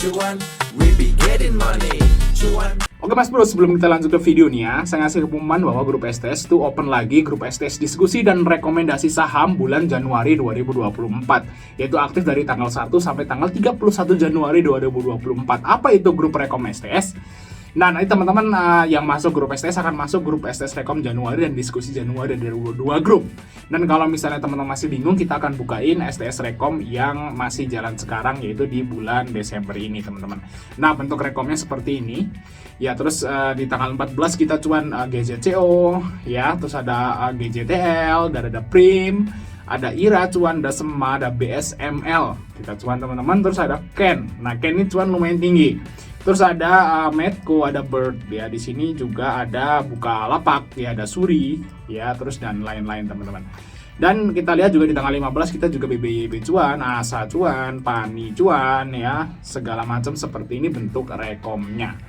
cuan, we be getting money, cuan. Oke Mas Bro, sebelum kita lanjut ke video nih ya, saya ngasih pengumuman bahwa grup STS itu open lagi, grup STS diskusi dan rekomendasi saham bulan Januari 2024, yaitu aktif dari tanggal 1 sampai tanggal 31 Januari 2024. Apa itu grup rekom STS? Nah, nanti teman-teman yang masuk grup STS akan masuk grup STS Rekom Januari dan diskusi Januari dari dua grup. Dan kalau misalnya teman-teman masih bingung, kita akan bukain STS Rekom yang masih jalan sekarang, yaitu di bulan Desember ini, teman-teman. Nah, bentuk rekomnya seperti ini. Ya, terus di tanggal 14 kita cuan GJCO, ya, terus ada GJTL, dan ada Prim, ada IRA cuan, ada SEMA, ada BSML. Kita cuan teman-teman, terus ada Ken. Nah, Ken ini cuan lumayan tinggi. Terus ada Medco, ada Bird, ya di sini juga ada Bukalapak, ya ada Suri, ya terus dan lain-lain teman-teman. Dan kita lihat juga di tanggal 15 kita juga BBYB cuan, ASA cuan, PANI cuan, ya segala macam seperti ini bentuk rekomnya.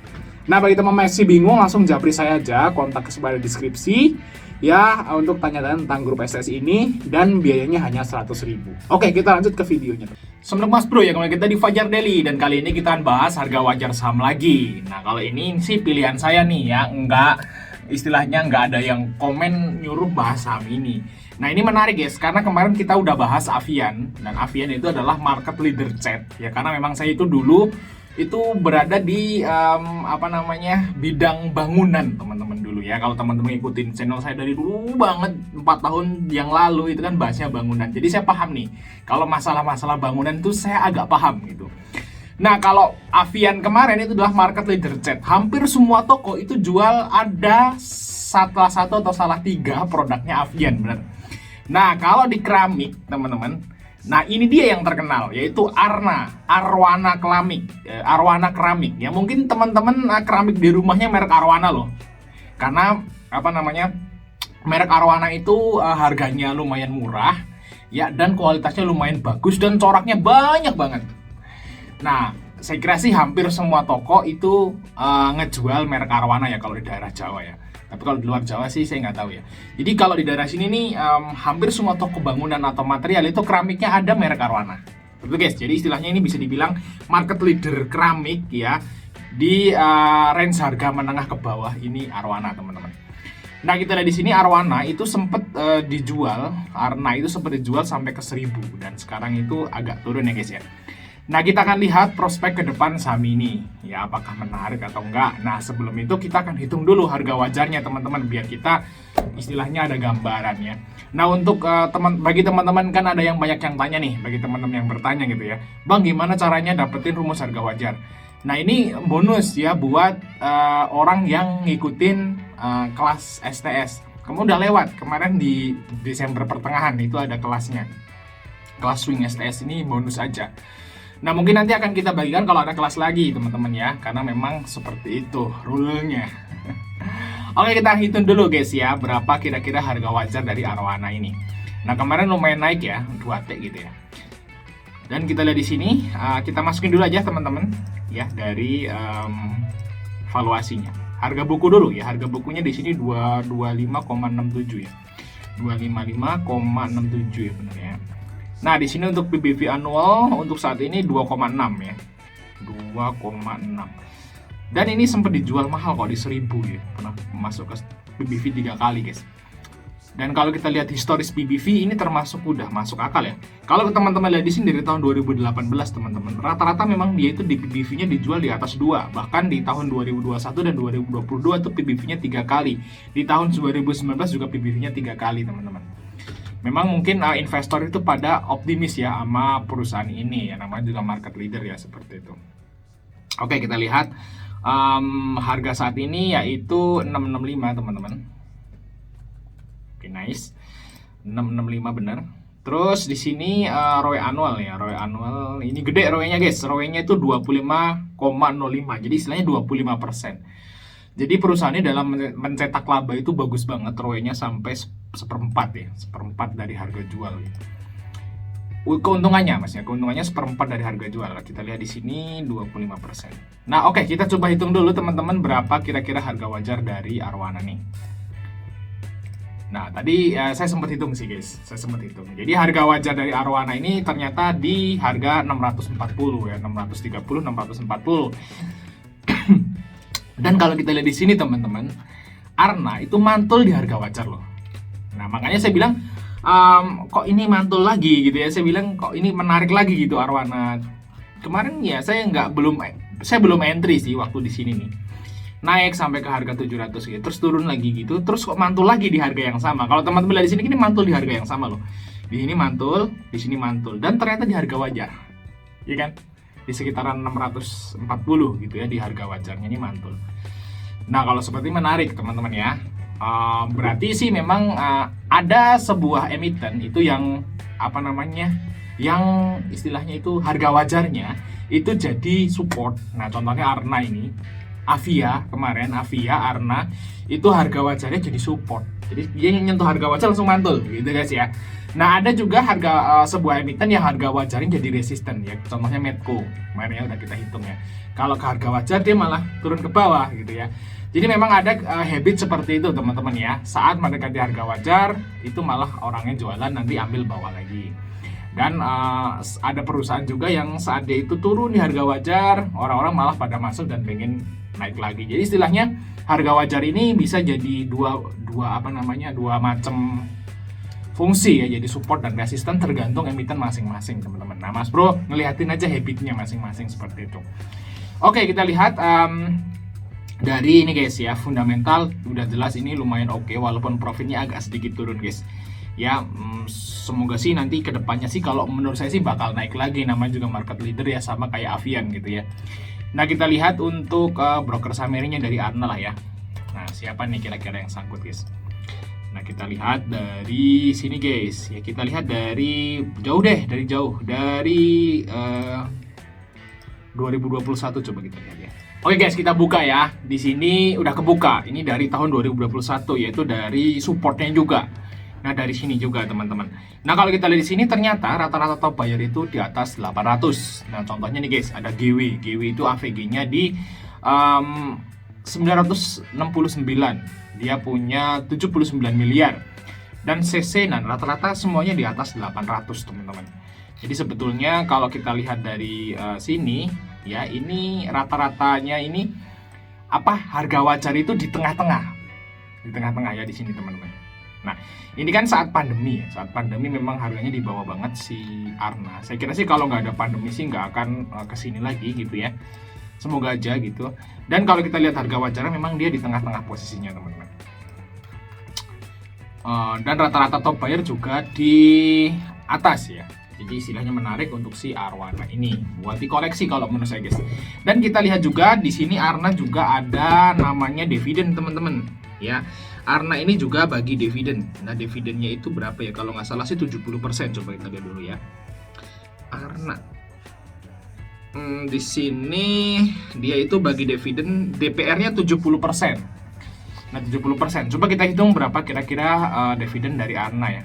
Nah, bagi teman-teman masih bingung, langsung japri saya aja, kontak kepada deskripsi ya untuk tanya-tanya tentang grup STS ini, dan biayanya hanya 100.000. Oke, kita lanjut ke videonya. Assalamualaikum Mas Bro, ya kembali kita di Fajar Daily, dan kali ini kita akan bahas harga wajar saham lagi. Nah, kalau ini sih pilihan saya nih ya, istilahnya nggak ada yang komen nyuruh bahas saham ini. Nah, ini menarik guys, karena kemarin kita udah bahas Avian, dan Avian itu adalah market leader chat ya, karena memang saya itu dulu itu berada di bidang bangunan teman-teman dulu ya. Kalau teman-teman ikutin channel saya dari dulu banget 4 tahun yang lalu, itu kan bahasnya bangunan, jadi saya paham nih kalau masalah-masalah bangunan itu saya agak paham gitu. Nah, kalau Avian kemarin itu adalah market leader chat, hampir semua toko itu jual, ada salah satu atau salah 3 produknya Avian, bener. Nah, kalau di keramik teman-teman, nah ini dia yang terkenal, yaitu Arwana Keramik. Ya mungkin teman-teman keramik di rumahnya merek Arwana loh. Karena merek Arwana itu harganya lumayan murah ya, dan kualitasnya lumayan bagus, dan coraknya banyak banget. Nah, saya kira sih hampir semua toko itu ngejual merek Arwana ya kalau di daerah Jawa ya. Tapi kalau di luar Jawa sih saya nggak tahu ya. Jadi kalau di daerah sini nih hampir semua toko bangunan atau material itu keramiknya ada merek Arwana. Betul guys. Jadi istilahnya ini bisa dibilang market leader keramik ya di range harga menengah ke bawah ini Arwana teman-teman. Nah, kita lihat di sini Arwana itu sempat dijual sampai ke 1.000, dan sekarang itu agak turun ya guys ya. Nah, kita akan lihat prospek ke depan saham ini ya, apakah menarik atau enggak. Nah, sebelum itu kita akan hitung dulu harga wajarnya teman-teman, biar kita istilahnya ada gambarannya. Nah, untuk bagi teman-teman kan ada yang banyak yang tanya nih, bagi teman-teman yang bertanya gitu ya, Bang, gimana caranya dapetin rumus harga wajar? Nah, ini bonus ya buat orang yang ngikutin kelas STS. Kamu udah lewat kemarin di Desember pertengahan itu ada kelasnya. Kelas swing STS ini bonus aja. Nah, mungkin nanti akan kita bagikan kalau ada kelas lagi teman-teman ya, karena memang seperti itu rule-nya. Oke, kita hitung dulu guys ya, berapa kira-kira harga wajar dari Arwana ini. Nah, kemarin lumayan naik ya, 2T gitu ya. Dan kita lihat di sini, kita masukin dulu aja teman-teman ya dari valuasinya. Harga buku dulu ya, harga bukunya di sini 225,67 ya. 255,67 ya benar ya. Nah, di sini untuk PBV annual untuk saat ini 2,6 ya. 2,6. Dan ini sempat dijual mahal kok di 1.000 ya. Pernah masuk ke PBV 3 kali, guys. Dan kalau kita lihat historis PBV ini termasuk udah masuk akal ya. Kalau teman-teman lihat di sini dari tahun 2018 teman-teman, rata-rata memang dia itu di PBV-nya dijual di atas 2. Bahkan di tahun 2021 dan 2022 tuh PBV-nya 3 kali. Di tahun 2019 juga PBV-nya 3 kali, teman-teman. Memang mungkin investor itu pada optimis ya sama perusahaan ini ya, namanya juga market leader ya, seperti itu. Oke, kita lihat harga saat ini yaitu 665 teman-teman. Oke, nice. 665 benar. Terus di sini ROE annual ya, ROE annual ini gede ROE-nya guys. ROE-nya itu 25,05. Jadi istilahnya 25%. Jadi perusahaannya dalam mencetak laba itu bagus banget, ROE-nya sampai seperempat ya, seperempat dari harga jual. Keuntungannya maksudnya, keuntungannya seperempat dari harga jual. Kita lihat di sini 25%. Nah, oke, kita coba hitung dulu teman-teman berapa kira-kira harga wajar dari Arwana nih. Nah, tadi saya sempat hitung sih guys, saya sempat hitung. Jadi harga wajar dari arwana ini ternyata di harga 640 ya, 630, 640. Dan kalau kita lihat di sini teman-teman, Arna itu mantul di harga wajar loh. Nah, makanya saya bilang kok ini mantul lagi gitu ya. Saya bilang kok ini menarik lagi gitu arwana. Kemarin ya saya belum entry sih waktu di sini nih. Naik sampai ke harga 700 gitu, terus turun lagi gitu, terus kok mantul lagi di harga yang sama. Kalau teman-teman lihat di sini ini mantul di harga yang sama loh. Di sini mantul, di sini mantul, dan ternyata di harga wajar. Iya kan? Di sekitaran 640 gitu ya di harga wajarnya ini mantul. Nah, kalau seperti menarik teman-teman ya. Berarti sih memang ada sebuah emiten itu yang apa namanya? Yang istilahnya itu harga wajarnya itu jadi support. Nah, contohnya Arna ini, Avia kemarin, Avia, Arna itu harga wajarnya jadi support. Jadi dia nyentuh harga wajar langsung mantul gitu guys ya. Nah, ada juga harga sebuah emiten yang harga wajarnya jadi resisten ya. Contohnya Medco. Kemarin ya udah kita hitung ya. Kalau ke harga wajar dia malah turun ke bawah gitu ya. Jadi memang ada habit seperti itu teman-teman ya. Saat mendekati harga wajar itu malah orangnya jualan nanti ambil bawah lagi. Dan ada perusahaan juga yang saat dia itu turun di harga wajar, orang-orang malah pada masuk dan pengen naik lagi. Jadi istilahnya harga wajar ini bisa jadi dua macam fungsi ya, jadi support dan resisten tergantung emiten masing-masing teman-teman. Nah, Mas Bro ngeliatin aja habitnya masing-masing seperti itu. Oke, kita lihat dari ini guys ya, fundamental udah jelas ini lumayan oke, walaupun profitnya agak sedikit turun guys. Ya, semoga sih nanti kedepannya sih kalau menurut saya sih bakal naik lagi, namanya juga market leader ya, sama kayak Avian gitu ya. Nah, kita lihat untuk broker summary-nya dari Arna lah ya. Nah, siapa nih kira-kira yang sangkut guys? Nah, kita lihat dari sini guys. Ya, kita lihat dari jauh deh, dari 2021 coba kita lihat ya. Oke guys, kita buka ya. Di sini udah kebuka. Ini dari tahun 2021 yaitu dari supportnya juga. Nah, dari sini juga teman-teman. Nah, kalau kita lihat di sini ternyata rata-rata top buyer itu di atas 800. Nah, contohnya nih guys, ada GW. GW itu AVG-nya di 969. Dia punya 79 miliar. Dan CC, nah rata-rata semuanya di atas 800 teman-teman. Jadi sebetulnya kalau kita lihat dari sini ya, ini rata-ratanya ini harga wajar itu di tengah-tengah. Di tengah-tengah ya di sini teman-teman. Nah, ini kan saat pandemi ya. Saat pandemi memang harganya di bawah banget si Arna. Saya kira sih kalau nggak ada pandemi sih nggak akan kesini lagi gitu ya. Semoga aja gitu. Dan kalau kita lihat harga wajarnya memang dia di tengah-tengah posisinya teman-teman. Dan rata-rata top buyer juga di atas ya. Jadi istilahnya menarik untuk si Arwana ini buat dikoleksi kalau menurut saya guys. Dan kita lihat juga di sini Arna juga ada namanya dividen teman-teman ya. Arna ini juga bagi dividen. Nah, dividennya itu berapa ya? Kalau nggak salah sih 70%. Coba kita lihat dulu ya. Arna. Di sini dia itu bagi dividen DPR-nya 70%. Nah, 70%. Coba kita hitung berapa kira-kira dividen dari Arna ya.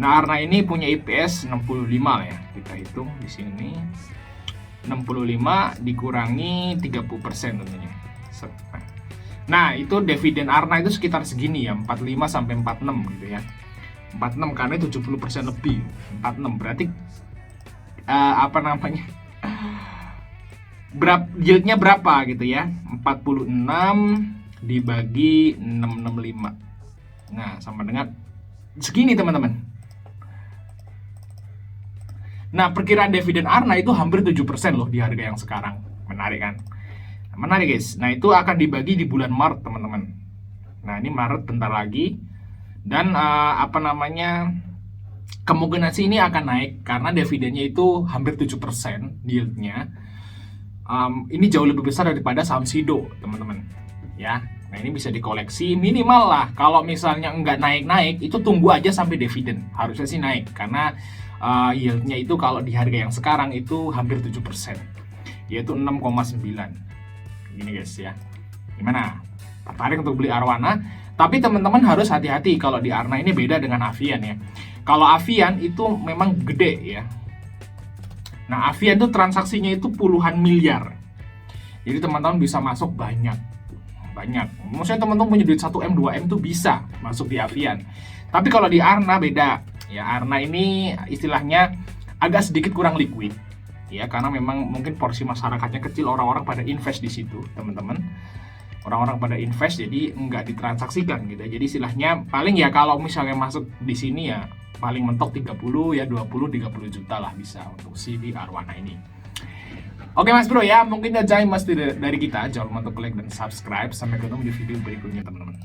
Nah, Arna ini punya IPS 65 ya. Kita hitung di sini. 65 dikurangi 30% tentunya. Nah, itu dividen Arna itu sekitar segini ya, 45 sampai 46 gitu ya. 46 karena 70% lebih. 46 berarti yieldnya berapa gitu ya? 46 dibagi 665. Nah, sama dengan segini teman-teman. Nah, perkiraan dividen Arna itu hampir 7% loh di harga yang sekarang. Menarik kan? Menarik guys. Nah, itu akan dibagi di bulan Maret teman-teman. Nah, ini Maret bentar lagi. Dan kemungkinan sih ini akan naik karena dividennya itu hampir 7% yieldnya. Ini jauh lebih besar daripada saham Sido teman-teman ya. Nah, ini bisa dikoleksi minimal lah. Kalau misalnya nggak naik-naik itu tunggu aja sampai dividen. Harusnya sih naik karena yieldnya itu kalau di harga yang sekarang itu hampir 7%, yaitu 6,9. Gini guys ya. Gimana? Tertarik untuk beli Arwana? Tapi teman-teman harus hati-hati kalau di Arna ini beda dengan Avian ya. Kalau Avian itu memang gede ya. Nah, Avian itu transaksinya itu puluhan miliar. Jadi teman-teman bisa masuk banyak. Maksudnya teman-teman punya duit 1M, 2M tuh bisa masuk di Avian. Tapi kalau di Arna beda. Ya, Arna ini istilahnya agak sedikit kurang liquid. Ya, karena memang mungkin porsi masyarakatnya kecil, orang-orang pada invest di situ, teman-teman. Orang-orang pada invest jadi nggak ditransaksikan gitu. Jadi istilahnya paling ya kalau misalnya masuk di sini ya paling mentok 30 ya 20-30 juta lah bisa untuk si di Arowana ini. Oke Mas Bro ya, mungkin aja Mas dari kita. Jangan lupa untuk like dan subscribe. Sampai ketemu di video berikutnya teman-teman.